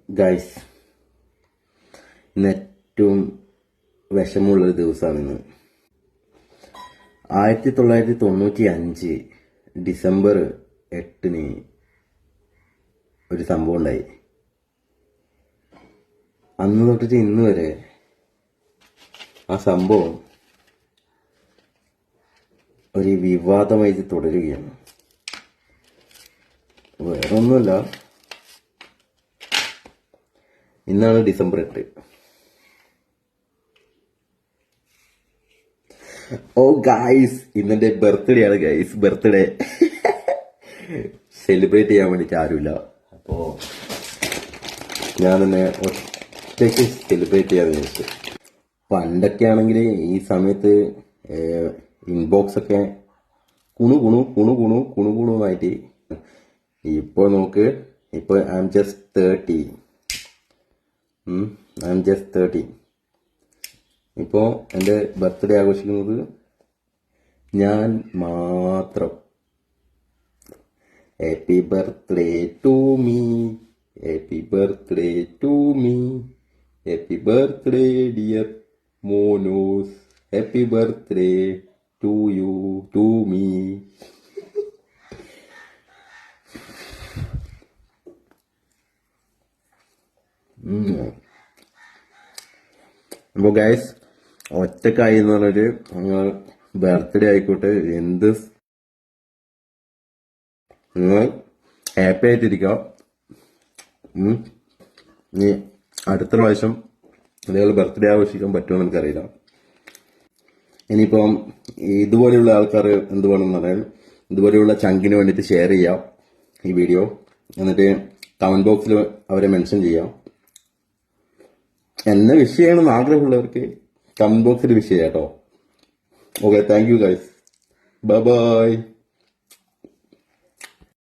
Guys, ഇന്ന് ഏറ്റവും വിഷമമുള്ളൊരു ദിവസമാണ് ഇന്ന്. 1995 ഡിസംബർ 8 ഒരു സംഭവം ഉണ്ടായി. അന്ന് തൊട്ടിട്ട് ഇന്ന് വരെ ആ സംഭവം ഒരു വിവാദമായി തുടരുകയാണ്. വേറൊന്നുമല്ല, ഇന്നാണ് ഡിസംബർ 8. ഓ ഗായ്സ്, ഇന്നെന്റെ ബർത്ത്ഡേ ആണ് ഗൈസ്. ബർത്ത്ഡേ സെലിബ്രേറ്റ് ചെയ്യാൻ വേണ്ടിയിട്ട് ആരുമില്ല. അപ്പോൾ ഞാൻ തന്നെ ഒറ്റയ്ക്ക് സെലിബ്രേറ്റ് ചെയ്യാന്ന് വിചാരിച്ചു. പണ്ടൊക്കെ ആണെങ്കിൽ ഈ സമയത്ത് ഇൻബോക്സ് ഒക്കെ കുണു കുണു കുണു കുണു കുണു കുണു ആയിട്ട്. ഇപ്പോൾ നോക്ക്, ഇപ്പോൾ ഐ എം ജസ്റ്റ് 30. ഇപ്പോൾ എൻ്റെ ബർത്ത്ഡേ ആഘോഷിക്കുന്നത് ഞാൻ മാത്രം. Happy birthday to me, happy birthday to me, happy birthday dear മോനോസ്, happy birthday to you, to me. അപ്പോൾ ഗൈസ്, ഒറ്റക്കായി എന്ന് പറഞ്ഞൊരു ബർത്ത്ഡേ ആയിക്കോട്ടെ, എന്ത് നിങ്ങൾ ഹാപ്പി ആയിട്ടിരിക്കാം. ഇനി അടുത്ത പ്രാവശ്യം നിങ്ങൾ ബർത്ത്ഡേ ആഘോഷിക്കാൻ പറ്റുമോ എനിക്കറിയില്ല. ഇനിയിപ്പം ഇതുപോലെയുള്ള ആൾക്കാർ എന്ത് വേണമെന്ന് പറയാൻ, ഇതുപോലെയുള്ള ചങ്കിന് വേണ്ടിയിട്ട് ഷെയർ ചെയ്യാം ഈ വീഡിയോ. എന്നിട്ട് കമന്റ് ബോക്സിൽ അവരെ മെൻഷൻ ചെയ്യാം. എന്നെ വിഷയമാണെന്ന് ആഗ്രഹമുള്ളവർക്ക് കമന്റ് ബോക്സിൽ വിഷയം കേട്ടോ. Okay, thank you guys, bye bye.